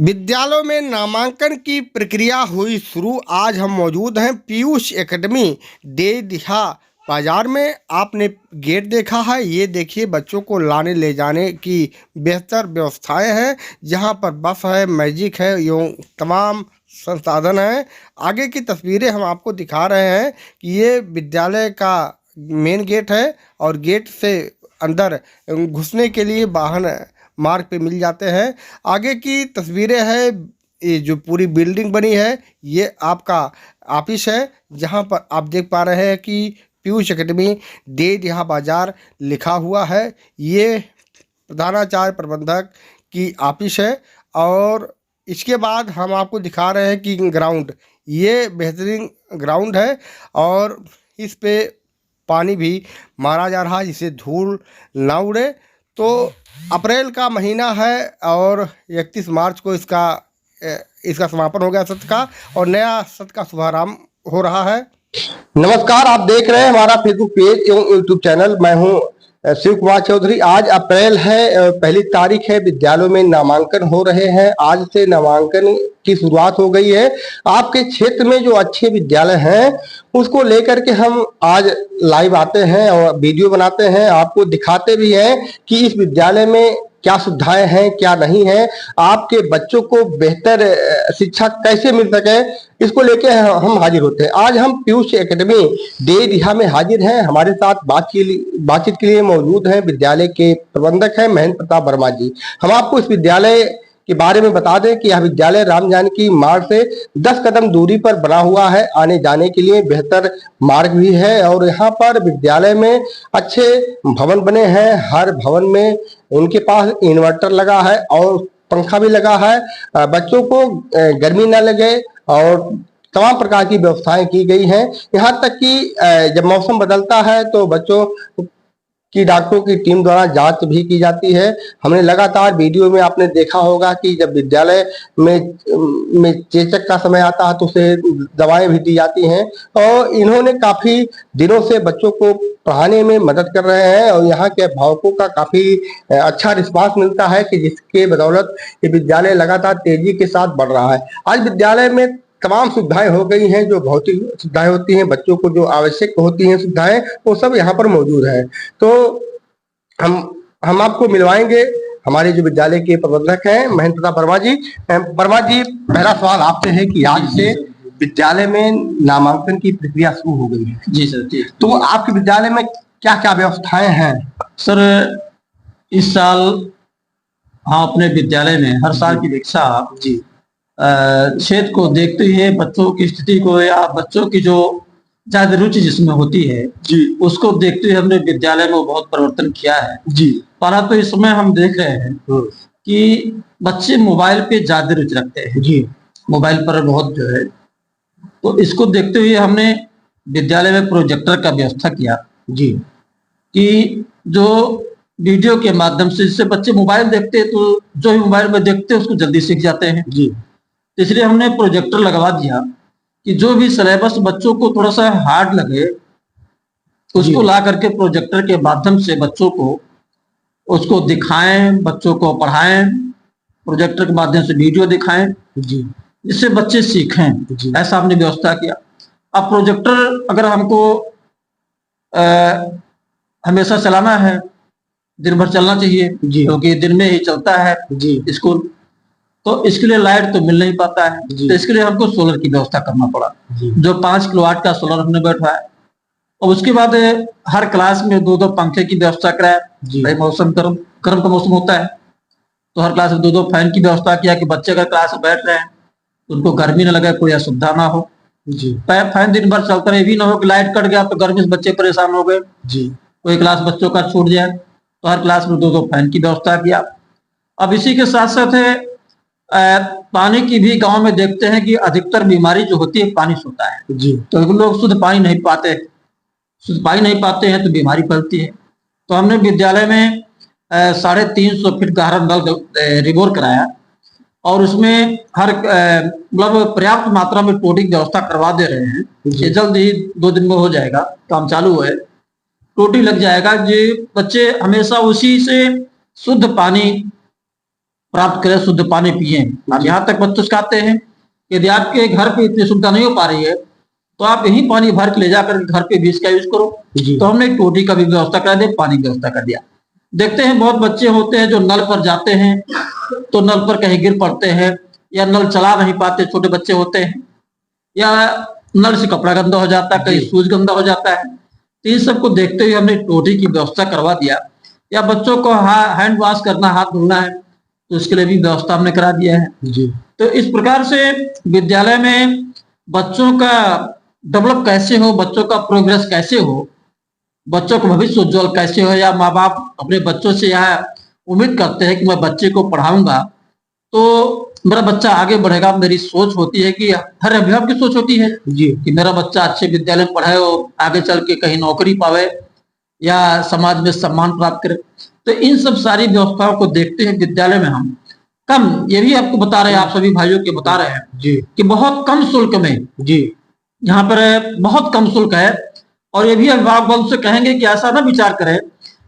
विद्यालयों में नामांकन की प्रक्रिया हुई शुरू। आज हम मौजूद हैं पीयूष एकेडमी देदिहा बाजार में। आपने गेट देखा है, ये देखिए बच्चों को लाने ले जाने की बेहतर व्यवस्थाएं हैं। जहां पर बस है, मैजिक है, यूँ तमाम संसाधन हैं। आगे की तस्वीरें हम आपको दिखा रहे हैं कि ये विद्यालय का मेन गेट है और गेट से अंदर घुसने के लिए वाहन मार्ग पे मिल जाते हैं। आगे की तस्वीरें हैं, ये जो पूरी बिल्डिंग बनी है ये आपका ऑफिस है, जहां पर आप देख पा रहे हैं कि पीयूष एकेडमी देदिहा बाजार लिखा हुआ है। ये प्रधानाचार्य प्रबंधक की ऑफिस है। और इसके बाद हम आपको दिखा रहे हैं कि ग्राउंड, ये बेहतरीन ग्राउंड है और इस पे पानी भी मारा जा रहा है जिससे धूल ना उड़े। तो अप्रैल का महीना है और 31 मार्च को इसका समापन हो गया सत्र का, और नया सत्र का शुभारंभ हो रहा है। नमस्कार, आप देख रहे हैं हमारा फेसबुक पेज एवं यूट्यूब चैनल। मैं हूं शिव कुमार चौधरी। आज अप्रैल है, पहली तारीख है। विद्यालयों में नामांकन हो रहे हैं। आज से नामांकन की शुरुआत हो गई है। आपके क्षेत्र में जो अच्छे विद्यालय हैं उसको लेकर के हम आज लाइव आते हैं और वीडियो बनाते हैं, आपको दिखाते भी हैं कि इस विद्यालय में क्या सुविधाएं हैं, क्या नहीं है, आपके बच्चों को बेहतर शिक्षा कैसे मिल सके, इसको लेके हम हाजिर होते हैं। आज हम पीयूष एकेडमी देदिहा में हाजिर हैं। हमारे साथ बातचीत के लिए मौजूद हैं विद्यालय के प्रबंधक हैं महेंद्र प्रताप वर्मा जी। हम आपको इस विद्यालय के बारे में बता दें कि यह विद्यालय राम जानकी मार्ग से 10 कदम दूरी पर बना हुआ है। आने जाने के लिए बेहतर मार्ग भी है और यहाँ पर विद्यालय में अच्छे भवन बने हैं। हर भवन में उनके पास इन्वर्टर लगा है और पंखा भी लगा है। बच्चों को गर्मी न लगे और तमाम प्रकार की व्यवस्थाएं की गई हैं। यहाँ तक कि जब मौसम बदलता है तो बच्चों की डॉक्टरों की टीम द्वारा जांच भी की जाती है। हमने लगातार वीडियो में आपने देखा होगा कि जब विद्यालय में चेचक का समय आता है तो उसे दवाएं भी दी जाती हैं। और इन्होंने काफी दिनों से बच्चों को पढ़ाने में मदद कर रहे हैं और यहाँ के अभिभावकों का काफी अच्छा रिस्पांस मिलता है कि जिसके बदौलत ये विद्यालय लगातार तेजी के साथ बढ़ रहा है। आज विद्यालय में तमाम सुविधाएं हो गई हैं। जो भौतिक सुविधाएं होती हैं, बच्चों को जो आवश्यक होती हैं सुविधाएं, वो सब यहाँ पर मौजूद है। तो हम आपको मिलवाएंगे हमारे जो विद्यालय के प्रबंधक हैं महेंद्र प्रताप वर्मा जी। वर्मा जी, पहला सवाल आपसे है कि आज से विद्यालय में नामांकन की प्रक्रिया शुरू हो गई है। जी सर, जी। तो आपके विद्यालय में क्या क्या व्यवस्थाएं हैं? सर, इस साल हम अपने विद्यालय में हर साल की अपेक्षा जी क्षेत्र को देखते हुए बच्चों की स्थिति को या बच्चों की जो ज्यादा रुचि जिसमें होती है जी उसको देखते हुए हमने विद्यालय में बहुत परिवर्तन किया है। जी पहला तो इस समय हम देख रहे हैं कि बच्चे मोबाइल पे ज्यादा रुचि रखते हैं। जी मोबाइल पर बहुत जो है, तो इसको देखते हुए हमने विद्यालय में प्रोजेक्टर का व्यवस्था किया जी कि जो वीडियो के माध्यम से, जिससे बच्चे मोबाइल देखते हैं तो जो भी मोबाइल में देखते हैं उसको जल्दी सीख जाते हैं। जी इसलिए हमने प्रोजेक्टर लगवा दिया कि जो भी सिलेबस बच्चों को थोड़ा सा हार्ड लगे उसको ला करके प्रोजेक्टर के माध्यम से बच्चों को उसको दिखाएं, बच्चों को पढ़ाएं, प्रोजेक्टर के माध्यम से वीडियो दिखाएं जी जिससे बच्चे सीखें। ऐसा हमने व्यवस्था किया। अब प्रोजेक्टर अगर हमको हमेशा चलाना है, दिन भर चलना चाहिए क्योंकि दिन में ही चलता है जी स्कूल, तो इसके लिए लाइट तो मिल नहीं पाता है। तो इसके लिए हमको सोलर की व्यवस्था करना पड़ा, जो 5 किलोवाट का सोलर हमने बैठवाया। और उसके बाद हर क्लास में 2-2 पंखे की व्यवस्था कराया। भाई मौसम गर्म का मौसम होता है तो हर क्लास में 2-2 फैन की व्यवस्था किया कि बच्चे अगर क्लास में बैठ रहे हैं तो उनको गर्मी न लगे, कोई असुविधा ना हो। फैन दिन भर चलता रहे, भी ना हो कि लाइट कट गया तो गर्मी से बच्चे परेशान हो गए, कोई क्लास बच्चों का छूट जाए, तो हर क्लास में 2-2 फैन की व्यवस्था किया। अब इसी के साथ साथ पानी की भी गांव में देखते हैं कि अधिकतर बीमारी जो होती है पानी से होता है। तो लोग शुद्ध पानी नहीं पाते हैं तो बीमारी फैलती है। तो हमने विद्यालय में 350 फीट गहरा नल रिबोर कराया और उसमें हर मतलब पर्याप्त मात्रा में टोटी की व्यवस्था करवा दे रहे हैं। ये जल्द ही 2 दिन में हो जाएगा, काम चालू है, टोटी लग जाएगा। जो बच्चे हमेशा उसी से शुद्ध पानी प्राप्त करें, शुद्ध पानी पिए। हम यहाँ तक बच्चों से कहते हैं यदि आपके घर पे इतनी सुविधा नहीं हो पा रही है तो आप यही पानी भर के ले जाकर घर पे भी इसका यूज करो। तो हमने एक टोटी का भी व्यवस्था करा दिया, पानी की व्यवस्था कर दिया। देखते हैं बहुत बच्चे होते हैं जो नल पर जाते हैं तो नल पर कहीं गिर पड़ते हैं, या नल चला नहीं पाते, छोटे बच्चे होते हैं, या नल से कपड़ा गंदा हो जाता है, कहीं सूज गंदा हो जाता है। तो इन सबको देखते हुए हमने टोटी की व्यवस्था करवा दिया। या बच्चों को हैंड वॉश करना, हाथ धुलना है तो उसके लिए भी व्यवस्था हमने करा दिया है जी। तो इस प्रकार से विद्यालय में बच्चों का डेवलप कैसे हो, बच्चों का प्रोग्रेस कैसे हो, बच्चों का भविष्य उज्जवल कैसे हो, या माँ बाप अपने बच्चों से यह उम्मीद करते हैं कि मैं बच्चे को पढ़ाऊंगा तो मेरा बच्चा आगे बढ़ेगा। मेरी सोच होती है कि हर अभिभावक की सोच होती है जी कि मेरा बच्चा अच्छे विद्यालय में पढ़े, हो आगे चल के कहीं नौकरी पावे या समाज में सम्मान प्राप्त करे। तो इन सब सारी व्यवस्थाओं को देखते हैं विद्यालय में हम कम, ये भी आपको बता रहे हैं, आप सभी भाइयों के बता रहे हैं जी कि बहुत कम शुल्क में जी यहाँ पर बहुत कम शुल्क है। और ये भी अभिभावक से कहेंगे कि ऐसा ना विचार करें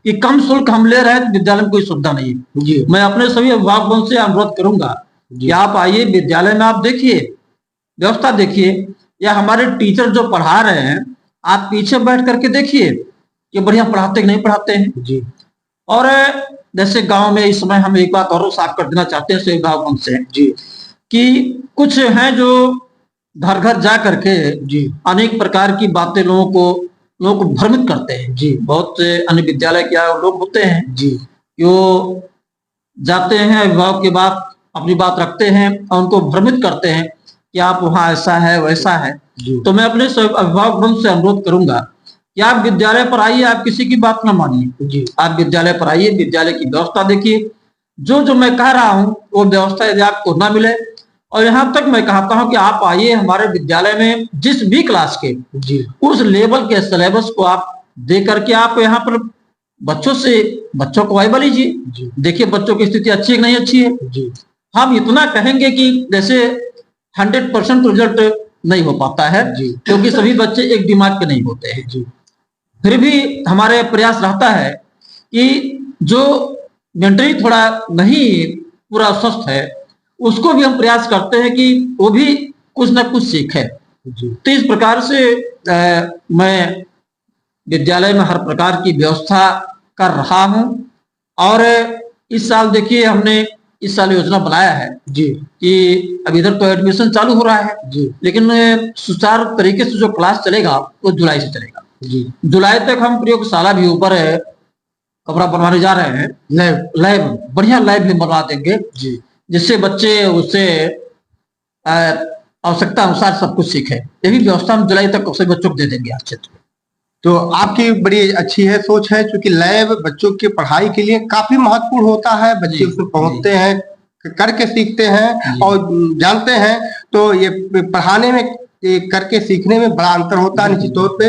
कि कम शुल्क हम ले रहे हैं तो विद्यालय में कोई सुविधा नहीं है जी। मैं अपने सभी अभिभावकों से अनुरोध करूंगा कि आप आइए विद्यालय में, आप देखिए व्यवस्था देखिए, या हमारे टीचर जो पढ़ा रहे हैं आप पीछे बैठ करके देखिए कि बढ़िया पढ़ाते कि नहीं पढ़ाते हैं जी। और जैसे गांव में इस समय हम एक बात और साफ कर देना चाहते हैं सभी अभिभावकों से जी कि कुछ हैं जो घर घर जा करके जी अनेक प्रकार की बातें लोगों को भ्रमित करते हैं जी। बहुत से अन्य विद्यालय के लोग होते हैं जी, वो जाते हैं अभिभावक के बात अपनी बात रखते हैं और उनको भ्रमित करते हैं कि आप वहाँ ऐसा है वैसा है। तो मैं अपने अभिभावक से अनुरोध करूंगा कि आप विद्यालय पर आइए, आप किसी की बात ना मानिए जी। आप विद्यालय पर आइए, विद्यालय की व्यवस्था देखिए। जो मैं कह रहा हूँ वो व्यवस्था यदि आपको ना मिले, और यहाँ तक मैं कहता हूँ कि आप आइए हमारे विद्यालय में जिस भी क्लास के जी उस लेवल के सिलेबस को आप दे करके आप यहाँ पर बच्चों को वाइवा लीजिए, देखिए बच्चों की स्थिति अच्छी है कि नहीं अच्छी है जी। हम इतना कहेंगे कि जैसे 100% रिजल्ट नहीं हो पाता है क्योंकि सभी बच्चे एक दिमाग के नहीं होते हैं जी। फिर भी हमारे प्रयास रहता है कि जो मेंटली थोड़ा नहीं पूरा स्वस्थ है उसको भी हम प्रयास करते हैं कि वो भी कुछ ना कुछ सीखे। तो इस प्रकार से मैं विद्यालय में हर प्रकार की व्यवस्था कर रहा हूं। और इस साल देखिए हमने इस साल योजना बनाया है जी कि अब इधर तो एडमिशन चालू हो रहा है जी, लेकिन सुचारू तरीके से जो क्लास चलेगा वो जुलाई से चलेगा जी। जुलाई तक हम प्रयोगशाला भी ऊपर है कपड़ा बनवाने जा रहे हैं, लैब बढ़िया लैब भी बनवा देंगे जी, जिससे बच्चे उससे आवश्यकता अनुसार सब कुछ सीखे। ये भी व्यवस्था हम जुलाई तक सभी बच्चों को दे देंगे आज क्षेत्र में। तो आपकी बड़ी अच्छी है सोच है, क्योंकि लैब बच्चों की पढ़ाई के लिए काफी महत्वपूर्ण होता है। बच्चे उसमें पहुंचते हैं, करके सीखते हैं और जानते हैं, तो ये पढ़ाने में करके सीखने में बड़ा अंतर होता है। निश्चित तौर पे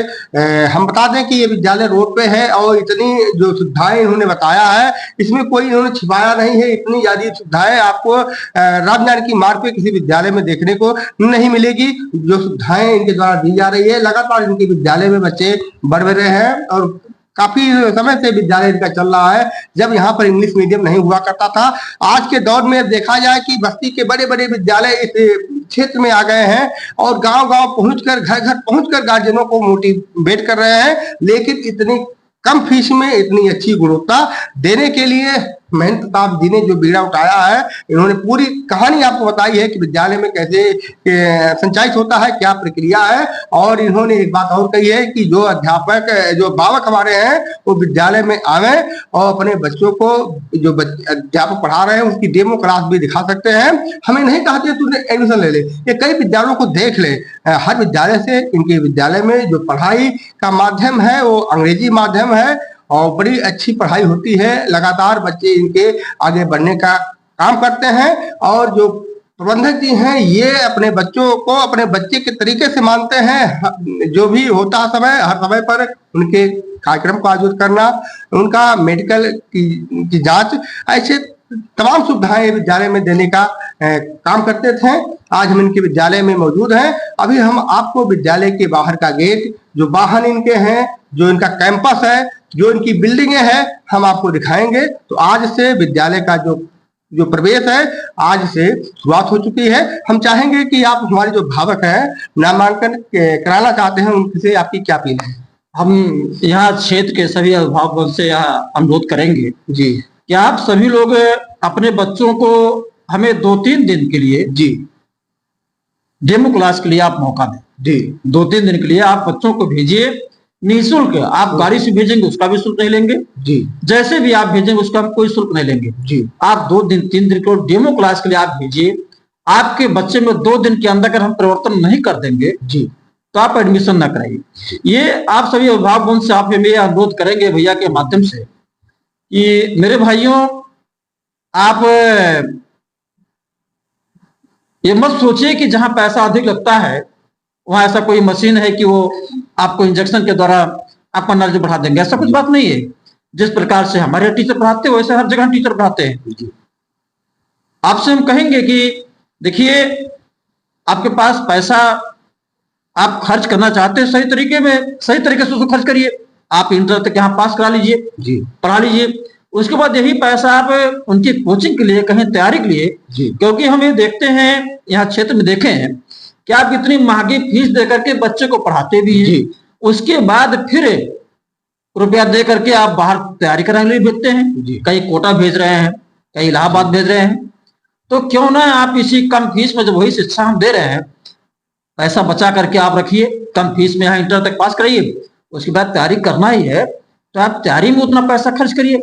हम बता दें कि ये विद्यालय रोड पे है और इतनी जो सुविधाएं इन्होंने बताया है इसमें कोई इन्होंने छिपाया नहीं है। इतनी ज्यादा सुविधाएं आपको राजधानी की मार्ग पे किसी विद्यालय में देखने को नहीं मिलेगी। जो सुविधाएं इनके द्वारा दी जा रही है, लगातार इनके विद्यालय में बच्चे बढ़ रहे हैं और काफी समय से विद्यालय इनका चल रहा है। जब यहाँ पर इंग्लिश मीडियम नहीं हुआ करता था, आज के दौर में देखा जाए कि बस्ती के बड़े बड़े विद्यालय इस क्षेत्र में आ गए हैं और गांव-गांव पहुंचकर, घर-घर पहुंचकर गार्जियनों को मोटिवेट कर रहे हैं। लेकिन इतनी कम फीस में इतनी अच्छी गुणवत्ता देने के लिए महंत प्रताप जी ने जो बीड़ा उठाया है, इन्होंने पूरी कहानी आपको बताई है कि विद्यालय में कैसे संचालित होता है, क्या प्रक्रिया है। और इन्होंने एक बात और कही है कि जो अध्यापक, जो अभिभावक हमारे हैं वो विद्यालय में आवे और अपने बच्चों को जो अध्यापक पढ़ा रहे हैं उसकी डेमो क्लास भी दिखा सकते हैं। हमें नहीं कहते तू एडमिशन ले ले, ये कई विद्यालयों को देख ले। हर विद्यालय से इनके विद्यालय में जो पढ़ाई का माध्यम है वो अंग्रेजी माध्यम है और बड़ी अच्छी पढ़ाई होती है। लगातार बच्चे इनके आगे बढ़ने का काम करते हैं और जो प्रबंधक जी हैं ये अपने बच्चों को अपने बच्चे के तरीके से मानते हैं। जो भी होता है समय, हर समय पर उनके कार्यक्रम को आयोजित करना, उनका मेडिकल की जांच, ऐसे तमाम सुविधाएं विद्यालय में देने का काम करते थे। आज हम इनके विद्यालय में मौजूद हैं। अभी हम आपको विद्यालय के बाहर का गेट, जो वाहन इनके हैं, जो इनका कैंपस है, जो इनकी बिल्डिंगें हैं, हम आपको दिखाएंगे। तो आज से विद्यालय का जो जो प्रवेश है आज से शुरुआत हो चुकी है। हम चाहेंगे कि आप हमारे जो अभिभावक हैं नामांकन कराना चाहते हैं उनसे आपकी क्या अपील है? हम यहाँ क्षेत्र के सभी अभिभावकों से यहाँ अनुरोध करेंगे जी कि आप सभी लोग अपने बच्चों को हमें 2-3 दिन के लिए जी डेमो क्लास के लिए आप मौका दें। जी 2-3 दिन के लिए आप बच्चों को भेजिए निःशुल्क। आप गाड़ी से भेजेंगे उसका भी शुल्क नहीं लेंगे, जी जैसे भी आप भेजेंगे उसका हम कोई शुल्क नहीं लेंगे। जी आप 2-3 दिन को डेमो क्लास के लिए आप भेजिए। आपके बच्चे में 2 दिन के अंदर अगर हम परिवर्तन नहीं कर देंगे जी तो आप एडमिशन ना कराइए। ये आप सभी अभिभावकों से आप ये अनुरोध करेंगे भैया के माध्यम से कि मेरे भाइयों, आप ये मत सोचिए कि जहां पैसा अधिक लगता है वहां ऐसा कोई मशीन है कि वो आपको इंजेक्शन के द्वारा आपका नॉलेज बढ़ा देंगे। ऐसा कुछ बात नहीं है। जिस प्रकार से हमारे टीचर पढ़ाते हैं वैसे हर जगह टीचर पढ़ाते हैं। आपसे हम कहेंगे कि देखिए, आपके पास पैसा आप खर्च करना चाहते हैं सही तरीके से उसको खर्च करिए। आप इंटर तक यहाँ पास करा लीजिए, जी पढ़ा लीजिए। उसके बाद यही पैसा आप उनकी कोचिंग के लिए, कहीं तैयारी के लिए, जी क्योंकि हम ये देखते हैं यहाँ क्षेत्र में देखे हैं कि आप इतनी महंगी फीस दे करके बच्चे को पढ़ाते भी हैं, उसके बाद फिर रुपया दे करके आप बाहर तैयारी कराने के लिए भेजते हैं। कहीं कोटा भेज रहे हैं, कहीं इलाहाबाद भेज रहे हैं। तो क्यों ना आप इसी कम फीस में जब वही शिक्षा हम दे रहे हैं, पैसा बचा करके आप रखिए, कम फीस में यहाँ इंटर तक पास कराइए। उसके बाद तैयारी करना ही है तो आप तैयारी में उतना पैसा खर्च करिए।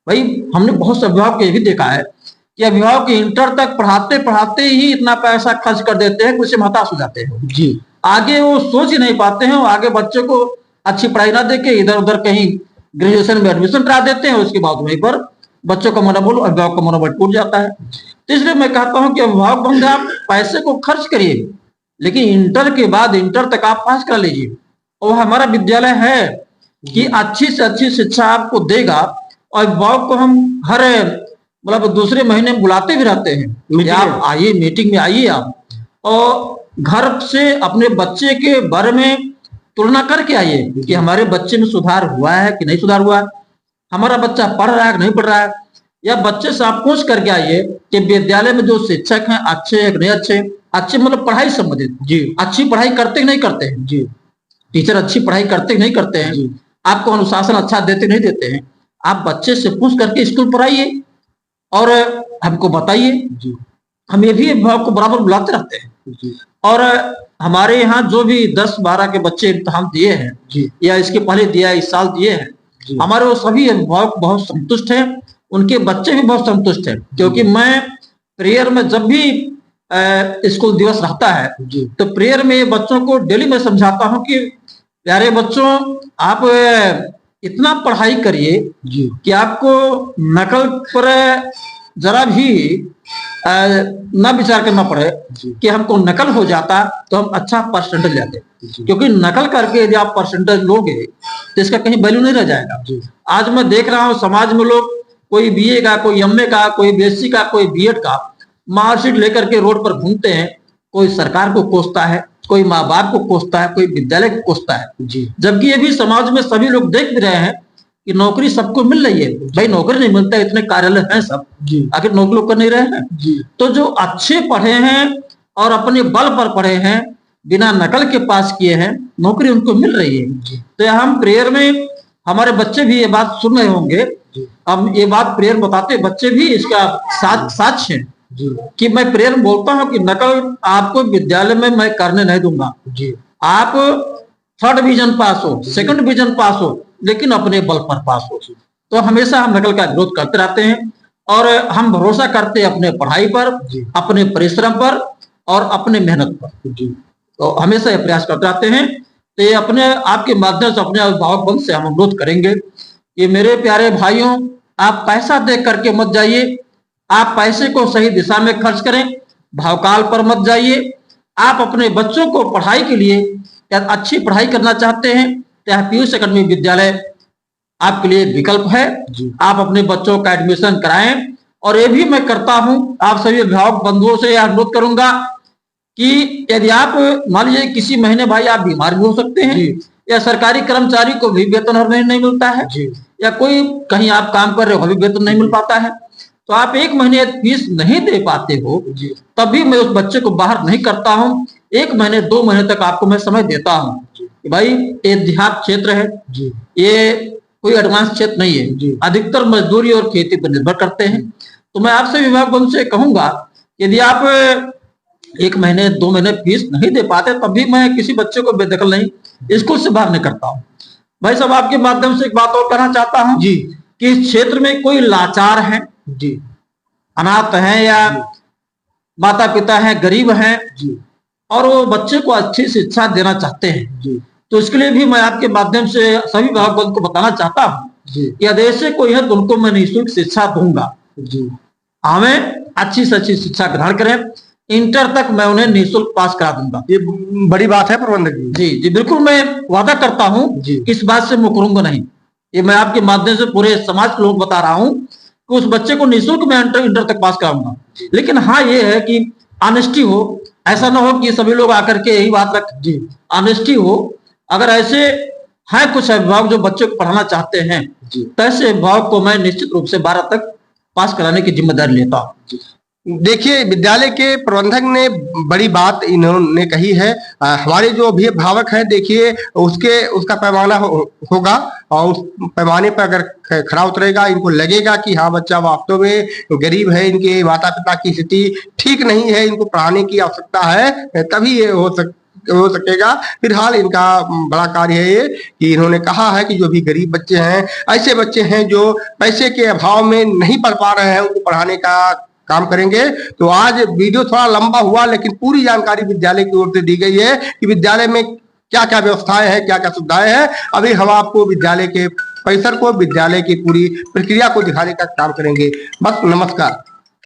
भाई हमने बहुत से अभिभावक को ये भी देखा है कि अभिभावक इंटर तक पढ़ाते पढ़ाते ही इतना पैसा खर्च कर देते हैं कि उससे हताश हो जाते हैं जी। आगे वो सोच ही नहीं पाते हैं, आगे बच्चे को अच्छी पढ़ाई ना देके इधर उधर कहीं ग्रेजुएशन में एडमिशन करा देते हैं। उसके बाद वहीं पर बच्चों का मनोबल, अभिभावक का मनोबल टूट जाता है। तो इसलिए मैं कहता हूँ कि अभिभावक बंधु आप पैसे को खर्च करिए, लेकिन इंटर के बाद इंटर तक आप पास कर लीजिए। और हमारा विद्यालय है कि अच्छी से अच्छी शिक्षा आपको देगा। और अभिभावक को हम हर मतलब दूसरे महीने में बुलाते भी रहते हैं कि आप आइए, मीटिंग में आइए आप, और घर से अपने बच्चे के बारे में तुलना करके आइए कि हमारे बच्चे में सुधार हुआ है कि नहीं सुधार हुआ है, हमारा बच्चा पढ़ रहा है कि नहीं पढ़ रहा है। या बच्चे से आप पूछ करके आइए कि विद्यालय में जो शिक्षक हैं अच्छे हैं कि नहीं अच्छे। अच्छे मतलब पढ़ाई संबंधित जी, अच्छी पढ़ाई करते कि नहीं करते हैं जी, टीचर अच्छी पढ़ाई करते कि नहीं करते हैं, आपको अनुशासन अच्छा देते नहीं देते हैं। आप बच्चे से पूछ करके स्कूल पर आइए और हमको बताइए। हम ये भी अभिभावक को बराबर बुलाते रहते हैं। और हमारे यहाँ जो भी 10-12 के बच्चे इम्तिहान दिए हैं या इसके पहले दिया, इस साल दिए हैं, हमारे वो सभी अभिभावक बहुत संतुष्ट हैं, उनके बच्चे भी बहुत संतुष्ट हैं। क्योंकि मैं प्रेयर में जब भी स्कूल दिवस रहता है तो प्रेयर में बच्चों को डेली मैं समझाता हूँ कि प्यारे बच्चों, आप इतना पढ़ाई करिए कि आपको नकल पर जरा भी ना विचार करना पड़े कि हमको नकल हो जाता तो हम अच्छा परसेंटेज लेते। क्योंकि नकल करके यदि आप परसेंटेज लोगे तो इसका कहीं वैल्यू नहीं रह जाएगा। आज मैं देख रहा हूँ समाज में लोग, कोई बीए का, कोई एमए का, कोई बीएससी का, कोई बीएड का मार्कशीट लेकर के रोड पर घूमते हैं। कोई सरकार को कोसता है, कोई माँ बाप को कोसता है, कोई विद्यालय को कोसता है। जबकि ये भी समाज में सभी लोग देख भी रहे हैं कि नौकरी सबको मिल रही है। भाई नौकरी नहीं मिलता, इतने कार्यालय हैं सब, आखिर नौकरी लोग कर नहीं रहे हैं। तो जो अच्छे पढ़े हैं और अपने बल पर पढ़े हैं, बिना नकल के पास किए हैं, नौकरी उनको मिल रही है। तो हम प्रेयर में, हमारे बच्चे भी ये बात सुन रहे होंगे, हम ये बात प्रेयर बताते, बच्चे भी इसका साक्ष्य हैं कि मैं प्रेयर में बोलता हूँ कि नकल आपको विद्यालय में मैं करने नहीं दूंगा। आप 3rd डिवीजन पास हो, 2nd डिवीजन पास हो, लेकिन अपने बल पर पास हो। तो हमेशा हम नकल का विरोध करते रहते हैं और हम भरोसा करते हैं अपने पढ़ाई पर, अपने परिश्रम पर और अपने मेहनत पर। तो हमेशा ये प्रयास करते रहते हैं। तो ये अपने आपके माध्यम से अपने अभिभावक बंधु से हम अनुरोध करेंगे कि मेरे प्यारे भाइयों, आप पैसा देख करके मत जाइए, आप पैसे को सही दिशा में खर्च करें, भावकाल पर मत जाइए। आप अपने बच्चों को पढ़ाई के लिए, या अच्छी पढ़ाई करना चाहते हैं, चाहे पीयूष एकेडमी विद्यालय आपके लिए एक विकल्प है। आप अपने बच्चों का एडमिशन कराएं। और ये भी मैं करता हूं, आप सभी अभिभावक बंधुओं से अनुरोध करूंगा कि यदि आप मान लीजिए किसी महीने भाई आप बीमार भी हो सकते हैं, या सरकारी कर्मचारी को भी वेतन हर महीने नहीं मिलता है, या कोई कहीं आप काम कर रहे हो भी वेतन नहीं मिल पाता है, तो आप 1 महीने फीस नहीं दे पाते हो, तभी मैं उस बच्चे को बाहर नहीं करता हूँ। 1 महीने 2 महीने तक आपको मैं समय देता हूँ कि भाई ये देहात क्षेत्र है, ये कोई एडवांस क्षेत्र नहीं है, अधिकतर मजदूरी और खेती पर निर्भर करते हैं। तो मैं आपसे विभाग बंधु से कहूंगा, यदि आप 1 महीने 2 महीने फीस नहीं दे पाते, तभी मैं किसी बच्चे को बेदखल नहीं स्कूल से बाहर नहीं करता हूँ। भाई साहब, आपके माध्यम से एक बात और कहना चाहता हूँ कि इस क्षेत्र में कोई लाचार है, अनाथ है या माता पिता है, गरीब हैं और वो बच्चे को अच्छी शिक्षा देना चाहते हैं, तो इसके लिए भी मैं आपके माध्यम से सभी विभाग बंधु को बताना चाहता हूँ कि यदि से कोई है तो उनको मैं निःशुल्क शिक्षा दूंगा। हमें अच्छी से अच्छी शिक्षा ग्रहण करें, इंटर तक मैं उन्हें निःशुल्क पास करा दूंगा। ये बड़ी बात है प्रबंधक जी। जी बिल्कुल, मैं वादा करता हूँ कि इस बात से मुकरूंगा नहीं। ये मैं आपके माध्यम से पूरे समाज के लोग बता रहा हूँ कि उस बच्चे को निःशुल्क मैं इंटर तक पास कराऊंगा। लेकिन हाँ, ये है कि ऑनेस्टी हो, ऐसा ना हो कि सभी लोग आकर के यही बात रख, ऑनेस्टी हो। अगर ऐसे हैं कुछ अभिभावक जो बच्चे को पढ़ाना चाहते हैं, तो ऐसे अभिभावक को मैं निश्चित रूप से 12 तक पास कराने की जिम्मेदारी लेता हूँ। देखिए, विद्यालय के प्रबंधक ने बड़ी बात इन्होंने कही है। हमारे जो अभिभावक हैं, देखिए उसका पैमाना होगा और उस पैमाने पर अगर खरा उतरेगा, इनको लगेगा कि हाँ बच्चा वास्तव में गरीब है, इनके माता पिता की स्थिति ठीक नहीं है, इनको पढ़ाने की आवश्यकता है, तभी ये हो सकेगा। फिलहाल इनका बड़ा कार्य है ये कि इन्होंने कहा है कि जो भी गरीब बच्चे हैं, ऐसे बच्चे हैं जो पैसे के अभाव में नहीं पढ़ पा रहे हैं, उनको पढ़ाने का काम करेंगे। तो आज वीडियो थोड़ा लंबा हुआ, लेकिन पूरी जानकारी विद्यालय की ओर से दी गई है कि विद्यालय में क्या क्या व्यवस्थाएं हैं, क्या क्या सुविधाएं हैं। अभी हम आपको विद्यालय के परिसर को, विद्यालय की पूरी प्रक्रिया को दिखाने का काम करेंगे। बस, नमस्कार।